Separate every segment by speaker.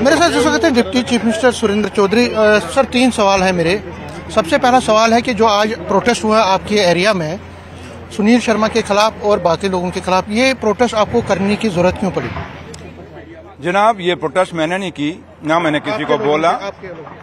Speaker 1: मेरे साथ जो सकते हैं deputy chief minister Surendra Chaudhary. Sir 3 सवाल है मेरे। सबसे पहला सवाल है कि जो आज प्रोटेस्ट हुआ आपके एरिया में सुनील शर्मा के खिलाफ और बाकी लोगों के खिलाफ, ये प्रोटेस्ट आपको करने की जरूरत क्यों पड़ी?
Speaker 2: जनाब, ये प्रोटेस्ट मैंने नहीं की, ना मैंने किसी को बोला।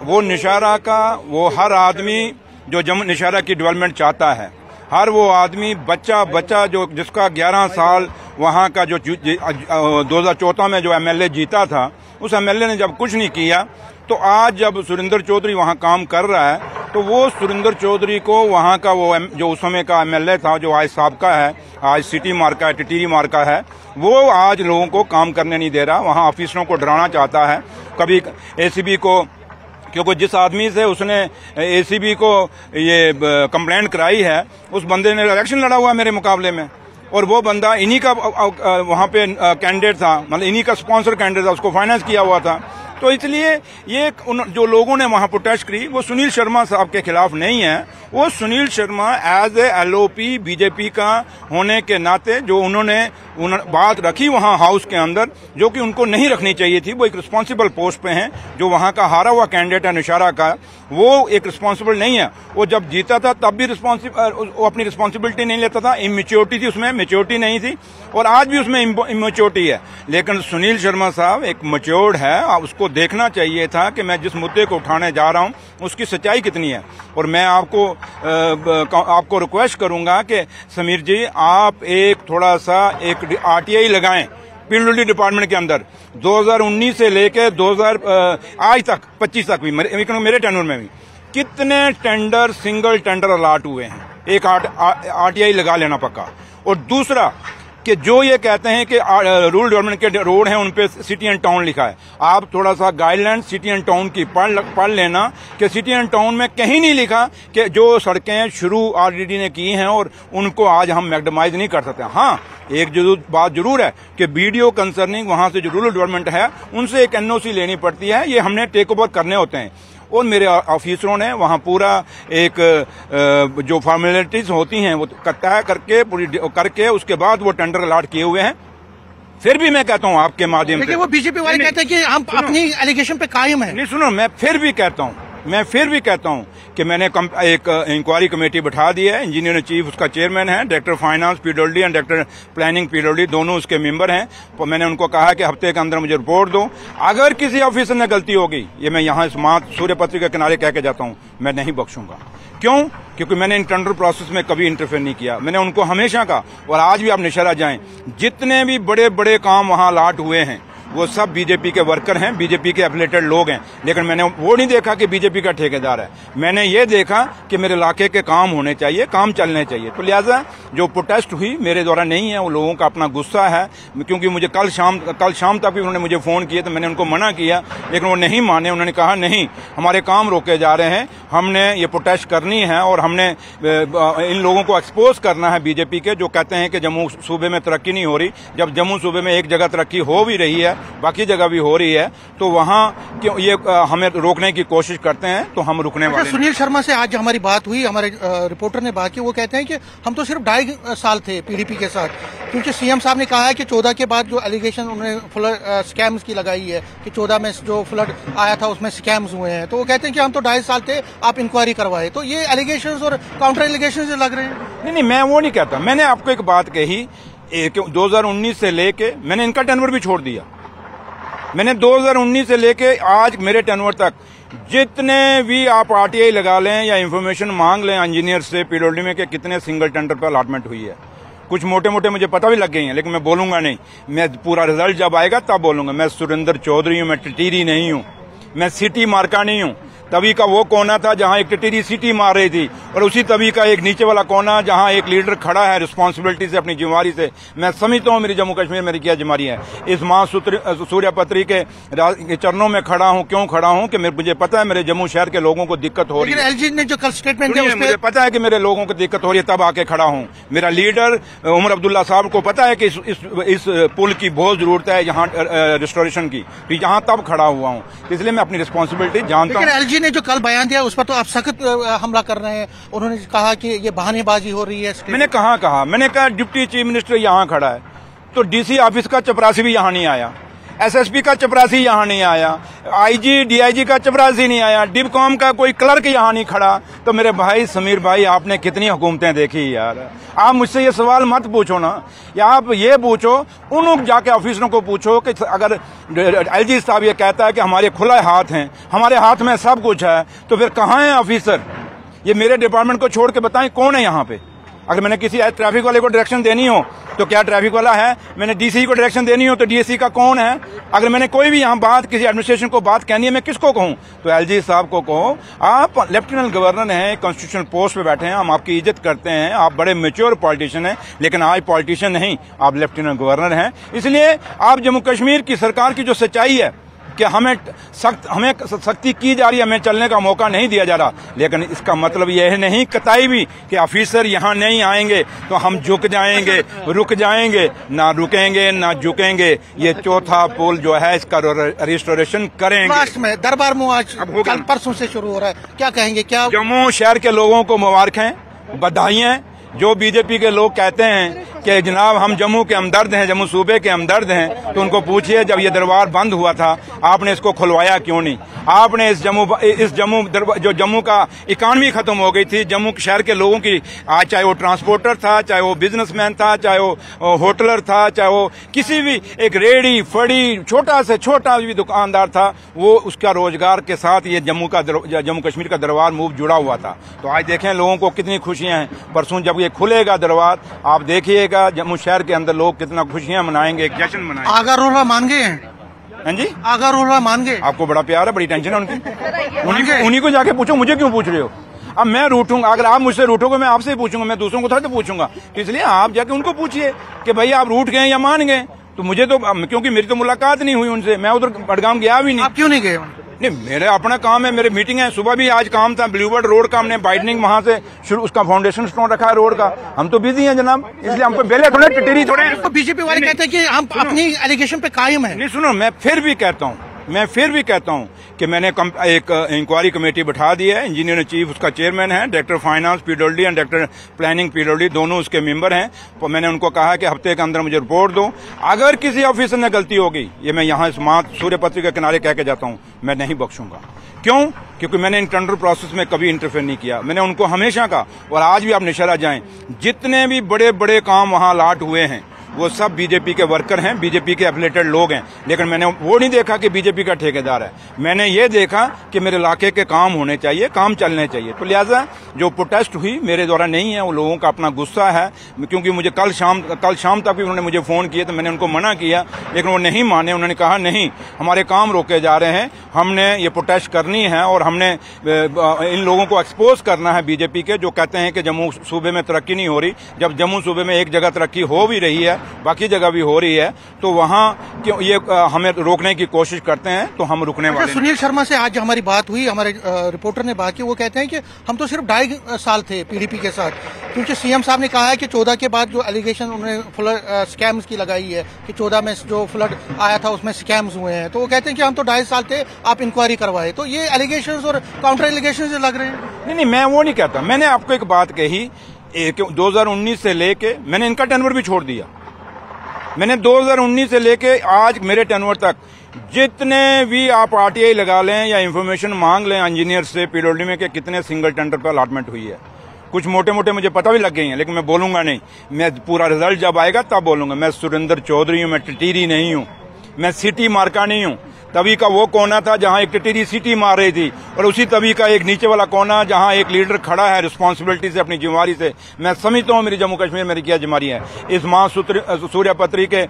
Speaker 2: वो निशारा का, वो हर आदमी जो निशारा की डेवलपमेंट चाहता है, हर वो आदमी बच्चा जो जिसका 11 साल वहाँ का जो 2014 में जो एमएलए जीता था, उस एमएलए ने जब कुछ नहीं किया, तो आज जब सुरेंद्र चौधरी वहाँ काम कर रहा है, तो वो सुरेंद्र चौधरी को वहाँ का वो जो उस समय का एमएलए था, जो आज साबका है, आज सिटी मार्का है, टिटीरी मार्का है, वो आज लोगों को काम करने नहीं दे रहा। वहाँ ऑफिसरों को डराना चाहता है। कभी एसीबी को, क्योंकि जिस आदमी से उसने एसीबी को ये कंप्लेंट कराई है, उस बंदे ने इलेक्शन लड़ा हुआ मेरे मुकाबले में, और वो बंदा इन्हीं का वहाँ पे कैंडिडेट था, मतलब इन्हीं का स्पॉन्सर कैंडिडेट था, उसको फाइनेंस किया हुआ था। तो इसलिए ये जो लोगों ने वहाँ प्रोटेस्ट की, वो सुनील शर्मा साहब के खिलाफ नहीं है। वो Sunil Sharma as a LOP BJP का होने के नाते जो उन्होंने बात रखी वहाँ हाउस के अंदर, जो कि उनको नहीं रखनी चाहिए थी। वो एक रिस्पॉन्सिबल पोस्ट पे हैं। जो वहाँ का हारा हुआ कैंडिडेट है निशारा का, वो एक रिस्पॉन्सिबल नहीं है। वो जब जीता था तब भी वो अपनी रिस्पॉन्सिबिलिटी नहीं लेता था। इमेच्योरिटी थी उसमें, मेच्योरिटी नहीं थी, और आज भी उसमें इमेच्योरिटी है। लेकिन सुनील शर्मा साहब एक मैच्योर्ड है, उसको देखना चाहिए था कि मैं जिस मुद्दे को उठाने जा रहा हूं उसकी सच्चाई कितनी है। और मैं आपको रिक्वेस्ट करूंगा कि समीर जी, आप एक थोड़ा सा एक आरटीआई लगाएं पीडब्ल्यूडी डिपार्टमेंट के अंदर। 2019 से लेकर 2000 आज तक 25 तक भी मेरे टेन्योर में भी कितने टेंडर, सिंगल टेंडर अलॉट हुए हैं। एक आरटीआई लगा लेना पक्का। और दूसरा कि जो ये कहते हैं कि रूरल डेवलपमेंट के रोड हैं उन पे सिटी एंड टाउन लिखा है, आप थोड़ा सा गाइडलाइन सिटी एंड टाउन की पढ़ लेना कि सिटी एंड टाउन में कहीं नहीं लिखा कि जो सड़कें शुरू आरडीडी ने की हैं और उनको आज हम मैग्डमाइज नहीं कर सकते। हाँ, एक बात जरूर है कि बीडीओ कंसर्निंग वहां से जो रूरल डेवलपमेंट है उनसे एक एनओसी लेनी पड़ती है, ये हमने टेक ओवर करने होते हैं। और मेरे ऑफिसरों ने वहाँ पूरा एक जो फॉर्मेलिटीज होती हैं वो तय करके पूरी करके उसके बाद वो टेंडर अलॉट किए हुए हैं। फिर भी मैं कहता हूँ आपके माध्यम से,
Speaker 1: वो बीजेपी वाले कहते हैं कि हम अपनी एलिगेशन पे कायम है।
Speaker 2: नहीं, सुनो, मैं फिर भी कहता हूँ कि मैंने एक इंक्वायरी कमेटी बैठा दी है। इंजीनियर चीफ उसका चेयरमैन है, director finance PWD and director planning PWD दोनों उसके मेंबर हैं। तो मैंने उनको कहा कि हफ्ते के अंदर मुझे रिपोर्ट दो। अगर किसी ऑफिसर ने गलती होगी, ये मैं यहाँ इस सूर्यपत्री के किनारे कह के जाता हूँ, मैं नहीं बख्शूंगा। क्यों? क्योंकि मैंने इन टेंडर प्रोसेस में कभी इंटरफेयर नहीं किया। मैंने उनको हमेशा कहा, और आज भी आप निशारा जाएं, जितने भी बड़े बड़े काम वहां अलॉट हुए हैं वो सब बीजेपी के वर्कर हैं, बीजेपी के एफिलिएटेड लोग हैं। लेकिन मैंने वो नहीं देखा कि बीजेपी का ठेकेदार है। मैंने ये देखा कि मेरे इलाके के काम होने चाहिए, काम चलने चाहिए। तो लिहाजा जो प्रोटेस्ट हुई मेरे द्वारा नहीं है, वो लोगों का अपना गुस्सा है। क्योंकि मुझे कल शाम तक भी उन्होंने मुझे फोन किए, तो मैंने उनको मना किया, लेकिन वो नहीं माने। उन्होंने कहा नहीं, हमारे काम रोके जा रहे हैं, हमने ये प्रोटेस्ट करनी है और हमने इन लोगों को एक्सपोज करना है बीजेपी के, जो कहते हैं कि जम्मू सूबे में तरक्की नहीं हो रही। जब जम्मू सूबे में एक जगह तरक्की हो भी रही है, बाकी जगह भी हो रही है, तो वहां क्यों ये हमें रोकने की कोशिश करते हैं, तो हम रुकने वाले।
Speaker 1: सुनील शर्मा से आज हमारी बात हुई, हमारे रिपोर्टर ने बात की, वो कहते हैं कि हम तो सिर्फ 2.5 साल थे पीडीपी के साथ, क्योंकि सीएम साहब ने कहा है कि 14 के बाद जो एलिगेशन उन्होंने फ्लड स्कैम्स की लगाई है कि 14 में जो फ्लड आया था उसमें स्कैम्स हुए हैं, तो वो कहते हैं कि हम तो 2.5 साल थे, आप इंक्वायरी करवाए। तो ये एलिगेशन और काउंटर एलिगेशन लग रहे हैं।
Speaker 2: नहीं, मैं वो नहीं कहता। मैंने आपको एक बात कही, 2019 से लेके मैंने इनका टेन्योर भी छोड़ दिया। मैंने 2019 से लेके आज मेरे टेन्योर तक जितने भी आप आरटीआई लगा लें या इंफॉर्मेशन मांग लें इंजीनियर से पीडब्ल्यूडी में कि कितने सिंगल टेंडर पर अलॉटमेंट हुई है, कुछ मोटे मोटे मुझे पता भी लग गई हैं, लेकिन मैं बोलूंगा नहीं। मैं पूरा रिजल्ट जब आएगा तब बोलूंगा। मैं सुरेंद्र चौधरी हूं, मैं टिटीरी नहीं हूं, मैं सिटी मार्का नहीं हूं। तभी का वो कोना था जहां एक टिटीरी सिटी मार रही थी, और उसी तभी का एक नीचे वाला कोना जहां एक लीडर खड़ा है रिस्पांसिबिलिटी से, अपनी जिम्मेवारी से। मैं समझता हूं मेरी जम्मू कश्मीर मेरी क्या जिम्मेवारी है। इस मां सूर्यपत्री के चरणों में खड़ा हूं। क्यों खड़ा हूं? कि मुझे पता है मेरे जम्मू शहर के लोगों को दिक्कत हो रही है।
Speaker 1: एलजी ने जो कल स्टेटमेंट दिया,
Speaker 2: मुझे पता है कि मेरे लोगों को दिक्कत हो रही है, तब आके खड़ा हूं। मेरा लीडर उमर अब्दुल्ला साहब को पता है कि इस पुल की बहुत जरूरत है यहाँ रिस्टोरेशन की, तो यहाँ तब खड़ा हुआ हूँ। इसलिए मैं अपनी रिस्पॉन्सिबिलिटी जानता हूँ।
Speaker 1: एलजी ने जो कल बयान दिया उस पर तो आप सख्त हमला कर रहे हैं। उन्होंने कहा कि ये बहानेबाजी हो रही है।
Speaker 2: मैंने कहा डिप्टी चीफ मिनिस्टर यहाँ खड़ा है, तो डीसी ऑफिस का चपरासी भी यहाँ नहीं आया। एसएसपी का चपरासी यहाँ नहीं आया, आईजी डीआईजी का चपरासी नहीं आया, डिबकॉम का कोई क्लर्क यहाँ नहीं खड़ा। तो मेरे भाई समीर भाई, आपने कितनी हुकूमतें देखी यार। आप मुझसे ये सवाल मत पूछो ना, या आप ये पूछो उन जाके ऑफिसरों को पूछो कि अगर एलजी साहब ये कहता है कि हमारे खुला हाथ हैं, हमारे हाथ में सब कुछ है, तो फिर कहाँ है ऑफिसर? ये मेरे डिपार्टमेंट को छोड़ के बताएं कौन है यहाँ पे। अगर मैंने किसी ट्रैफिक वाले को डायरेक्शन देनी हो तो क्या ट्रैफिक वाला है? मैंने डीसी को डायरेक्शन देनी हो तो डीएससी का कौन है? अगर मैंने कोई भी यहाँ बात किसी एडमिनिस्ट्रेशन को बात कहनी है, मैं किसको कहूँ? तो एलजी साहब को कहो। आप लेफ्टिनेंट गवर्नर हैं, कॉन्स्टिट्यूशनल पोस्ट पे बैठे हैं, हम आपकी इज्जत करते हैं, आप बड़े मेच्योर पॉलिटिशियन हैं, लेकिन आज पॉलिटिशियन नहीं, आप लेफ्टिनेंट गवर्नर हैं। इसलिए आप जम्मू कश्मीर की सरकार की जो सच्चाई है कि हमें सख्ती की जा रही है, हमें चलने का मौका नहीं दिया जा रहा, लेकिन इसका मतलब यह नहीं कतई भी कि ऑफिसर यहाँ नहीं आएंगे तो हम झुक जाएंगे, रुक जाएंगे। ना रुकेंगे ना झुकेंगे। ये चौथा पुल जो है इसका रिस्टोरेशन करेंगे।
Speaker 1: लास्ट में दरबार आज कल परसों से शुरू हो रहा है, क्या कहेंगे? क्या
Speaker 2: जम्मू शहर के लोगों को मुबारकें, बधाइयां। जो बीजेपी के लोग कहते हैं कि जनाब हम जम्मू के हमदर्द हैं, जम्मू सूबे के हमदर्द हैं, तो उनको पूछिए जब ये दरबार बंद हुआ था आपने इसको खुलवाया क्यों नहीं? आपने इस जम्मू का इकानमी खत्म हो गई थी, जम्मू शहर के लोगों की, आज चाहे वो ट्रांसपोर्टर था, चाहे वो बिजनेसमैन था, चाहे वो होटलर था, चाहे वो किसी भी एक रेडी फड़ी छोटा से छोटा भी दुकानदार था, वो उसका रोजगार के साथ ये जम्मू कश्मीर का दरबार मूव जुड़ा हुआ था। तो आज देखें लोगों को कितनी खुशियां हैं। परसों जब ये खुलेगा दरबार, आप देखिएगा जम्मू शहर के अंदर लोग कितना खुशियां मनाएंगे, एक जश्न मनाएंगे।
Speaker 1: आगा रोला मान गए हैं?
Speaker 2: हाँ जी,
Speaker 1: आगा रोला मान गए?
Speaker 2: आपको बड़ा प्यार है, बड़ी टेंशन है उनकी। उन्हीं को जाके पूछो, मुझे क्यों पूछ रहे हो? अब मैं रूठूंगा, अगर आप मुझसे रूठोगे मैं आपसे ही पूछूंगा, मैं दूसरों को थोड़ा तो पूछूंगा। तो इसलिए आप जाके उनको पूछिए कि भाई आप रूठ गए या मान गए। तो मुझे तो, क्योंकि मेरी तो मुलाकात नहीं हुई उनसे, मैं उधर बडगाम गया भी नहीं।
Speaker 1: आप क्यों नहीं गए?
Speaker 2: नहीं, मेरा अपना काम है, मेरे मीटिंग है। सुबह भी आज काम था, ब्लूबर्ड रोड का हमने वाइडनिंग वहां से शुरू, उसका फाउंडेशन स्टोन रखा है रोड का। हम तो बिजी हैं जनाब, इसलिए हमको बेले थोड़े टिटेरी थोड़े।
Speaker 1: तो बीजेपी वाले कहते हैं कि हम अपनी एलिगेशन पे कायम है।
Speaker 2: नहीं सुनो, मैं फिर भी कहता हूं कि मैंने एक इंक्वायरी कमेटी बैठा दी है, इंजीनियर चीफ उसका चेयरमैन है, director finance PWD and director planning PWD दोनों उसके मेंबर हैं। तो मैंने उनको कहा कि हफ्ते के अंदर मुझे रिपोर्ट दो। अगर किसी ऑफिसर ने गलती होगी, ये मैं यहाँ इस सूर्यपत्री के किनारे कह के जाता हूँ, मैं नहीं बख्शूंगा। क्यों? क्योंकि मैंने इन टेंडर प्रोसेस में कभी इंटरफेयर नहीं किया। मैंने उनको हमेशा कहा, और आज भी आप निशारा जाएं, जितने भी बड़े बड़े काम वहां अलॉट हुए हैं वो सब बीजेपी के वर्कर हैं, बीजेपी के एफिलिएटेड लोग हैं, लेकिन मैंने वो नहीं देखा कि बीजेपी का ठेकेदार है। मैंने ये देखा कि मेरे इलाके के काम होने चाहिए, काम चलने चाहिए। तो लिहाजा जो प्रोटेस्ट हुई मेरे द्वारा नहीं है, वो लोगों का अपना गुस्सा है। क्योंकि मुझे कल शाम तक भी उन्होंने मुझे फोन किया, तो मैंने उनको मना किया, लेकिन वो नहीं माने। उन्होंने कहा नहीं, हमारे काम रोके जा रहे हैं, हमने ये प्रोटेस्ट करनी है और हमने इन लोगों को एक्सपोज करना है बीजेपी के, जो कहते हैं कि जम्मू सूबे में तरक्की नहीं हो रही। जब जम्मू सूबे में एक जगह तरक्की हो भी रही है, बाकी जगह भी हो रही है, तो वहां क्यों ये हमें रोकने की कोशिश करते हैं, तो हम रुकने वाले।
Speaker 1: सुनील शर्मा से आज हमारी बात हुई, हमारे रिपोर्टर ने बात की, वो कहते हैं कि हम तो सिर्फ 2.5 साल थे पीडीपी के साथ, क्योंकि सीएम साहब ने कहा है कि 14 के बाद जो एलिगेशन उन्होंने फ्लड स्कैम्स की लगाई है कि 14 में जो फ्लड आया था उसमें स्कैम्स हुए हैं, तो वो कहते हैं कि हम तो 2.5 साल थे, आप इंक्वायरी करवाए। तो ये एलिगेशन और काउंटर एलिगेशन लग रहे हैं।
Speaker 2: नहीं, मैं वो नहीं कहता। मैंने आपको एक बात कही, 2019 से लेके मैंने इनका टेनवर भी छोड़ दिया। मैंने 2019 से लेके आज मेरे टेनवर तक जितने भी आप आरटीआई लगा लें या इंफॉर्मेशन मांग लें इंजीनियर से पीडब्ल्यूडी में कि कितने सिंगल टेंडर पर अलॉटमेंट हुई है, कुछ मोटे मोटे मुझे पता भी लग गई हैं, लेकिन मैं बोलूंगा नहीं। मैं पूरा रिजल्ट जब आएगा तब बोलूंगा। मैं सुरेंद्र चौधरी हूं, मैं टिटीरी नहीं हूं, मैं सिटी मार्का नहीं हूं। तभी का वो कोना था जहां एक टिटीरी सीटी मार रही थी, और उसी तभी का एक नीचे वाला कोना जहां एक लीडर खड़ा है रिस्पांसिबिलिटी से, अपनी जिम्मेवारी से। मैं समझता हूं मेरी जम्मू कश्मीर मेरी क्या जिम्मेवारी है। इस मां सूर्यपत्री के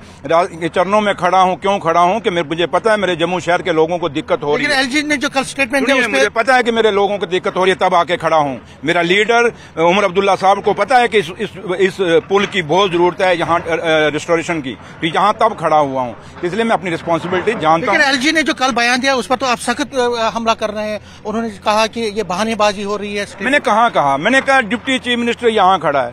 Speaker 2: चरणों में खड़ा हूं। क्यों खड़ा हूं? कि मुझे पता है मेरे जम्मू शहर के लोगों को दिक्कत हो रही है।
Speaker 1: एलजी ने जो कल स्टेटमेंट दिया,
Speaker 2: मुझे पता है कि मेरे लोगों को दिक्कत हो रही है, तब आके खड़ा हूं। मेरा लीडर उमर अब्दुल्ला साहब को पता है कि इस पुल की बहुत जरूरत है यहाँ रिस्टोरेशन की, तो यहाँ तब खड़ा हुआ हूँ। इसलिए मैं अपनी रिस्पांसिबिलिटी जानता हूँ।
Speaker 1: एलजी ने जो कल बयान दिया उस पर तो आप सख्त हमला कर रहे हैं। उन्होंने कहा कि ये बहानेबाजी हो रही है।
Speaker 2: मैंने कहा डिप्टी चीफ मिनिस्टर यहाँ खड़ा है,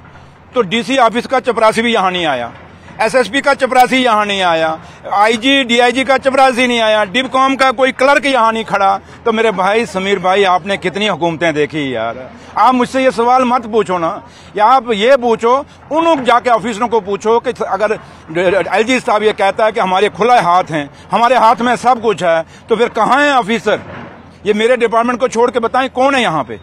Speaker 2: तो डीसी ऑफिस का चपरासी भी यहाँ नहीं आया। एसएसपी का चपरासी यहाँ नहीं आया, आईजी डीआईजी का चपरासी नहीं आया, डिबकॉम का कोई क्लर्क यहाँ नहीं खड़ा। तो मेरे भाई समीर भाई, आपने कितनी हुकूमतें देखी यार। आप मुझसे ये सवाल मत पूछो ना, या आप ये पूछो उन जाके ऑफिसरों को पूछो कि अगर एलजी साहब ये कहता है कि हमारे खुले हाथ हैं, हमारे हाथ में सब कुछ है, तो फिर कहाँ है ऑफिसर? ये मेरे डिपार्टमेंट को छोड़ के बताएं कौन है यहाँ पे।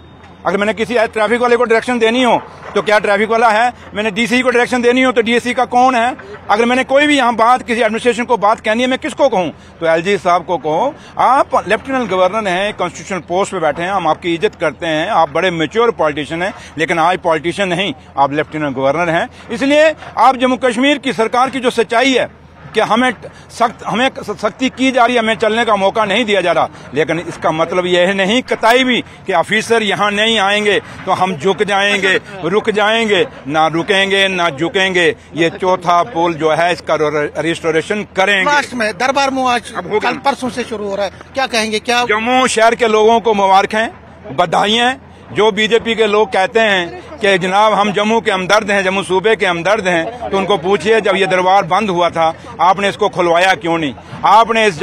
Speaker 2: अगर मैंने किसी ट्रैफिक वाले को डायरेक्शन देनी हो तो क्या ट्रैफिक वाला है? मैंने डीसी को डायरेक्शन देनी हो तो डीएससी का कौन है? अगर मैंने कोई भी यहाँ बात किसी एडमिनिस्ट्रेशन को बात कहनी है, मैं किसको कहूँ? तो एलजी साहब को कहो। आप लेफ्टिनेंट गवर्नर हैं, कॉन्स्टिट्यूशनल पोस्ट पे बैठे हैं, हम आपकी इज्जत करते हैं, आप बड़े मेच्योर पॉलिटिशियन हैं, लेकिन आज पॉलिटिशियन नहीं, आप लेफ्टिनेंट गवर्नर हैं। इसलिए आप जम्मू कश्मीर की सरकार की जो सच्चाई है कि हमें सख्ती की जा रही है, हमें चलने का मौका नहीं दिया जा रहा, लेकिन इसका मतलब यह नहीं कतई भी कि ऑफिसर यहाँ नहीं आएंगे तो हम झुक जाएंगे, रुक जाएंगे, ना रुकेंगे ना झुकेंगे। ये चौथा पुल जो है इसका रिस्टोरेशन करेंगे।
Speaker 1: लास्ट में दरबार मुआज कल परसों से शुरू हो रहा है, क्या कहेंगे? क्या
Speaker 2: जम्मू शहर के लोगों को मुबारकें, बधाइयां। जो बीजेपी के लोग कहते हैं कि जनाब हम जम्मू के हमदर्द हैं, जम्मू सूबे के हमदर्द हैं, तो उनको पूछिए जब ये दरबार बंद हुआ था आपने इसको खुलवाया क्यों नहीं? आपने इस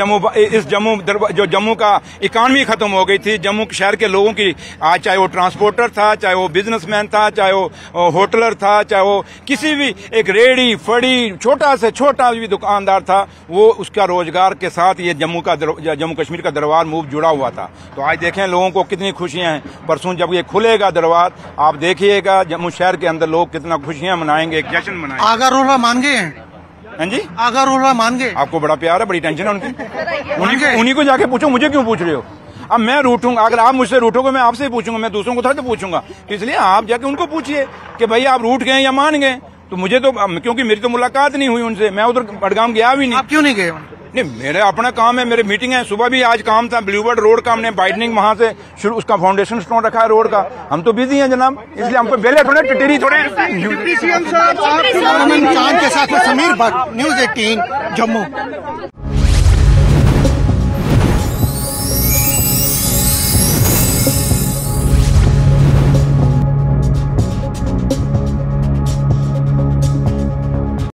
Speaker 2: जम्मू का इकानमी खत्म हो गई थी, जम्मू शहर के लोगों की, आज चाहे वो ट्रांसपोर्टर था, चाहे वो बिजनेसमैन था, चाहे वो होटलर था, चाहे वो किसी भी एक रेडी फड़ी छोटा से छोटा भी दुकानदार था, वो उसका रोजगार के साथ ये जम्मू कश्मीर का दरबार मूव जुड़ा हुआ था। तो आज देखें लोगों को कितनी खुशियां हैं। परसों जब ये खुलेगा दरबार, आप देखिएगा जम्मू शहर के अंदर लोग कितना खुशियां मनाएंगे, एक जश्न मनाएंगे।
Speaker 1: आगा रोला मान गए हैं?
Speaker 2: हाँ जी,
Speaker 1: आगा रोला मान गए? आपको
Speaker 2: बड़ा प्यार है, बड़ी टेंशन है उनकी। उन्हीं को जाके पूछो, मुझे क्यों पूछ रहे हो? अब मैं रूठूंगा, अगर आप मुझसे रूठोगे मैं आपसे ही पूछूंगा, मैं दूसरों को थोड़ा तो पूछूंगा। तो इसलिए आप जाके उनको पूछिए कि भाई आप रूठ गए या मान गए। तो मुझे तो, क्योंकि मेरी तो मुलाकात नहीं हुई उनसे, मैं उधर बडगाम गया भी नहीं।
Speaker 1: आप क्यों नहीं गए?
Speaker 2: नहीं, मेरा अपना काम है, मेरे मीटिंग है। सुबह भी आज काम था, ब्लूबर्ड रोड का हमने वाइडनिंग वहां से शुरू, उसका फाउंडेशन स्टोन रखा है रोड का। हम तो बिजी हैं जनाब, इसलिए हमको बेले थोड़े टिटेरी थोड़े।
Speaker 1: डिप्टी सीएम साहब, चांद के साथ में समीर भट्ट, न्यूज़ 18 जम्मू।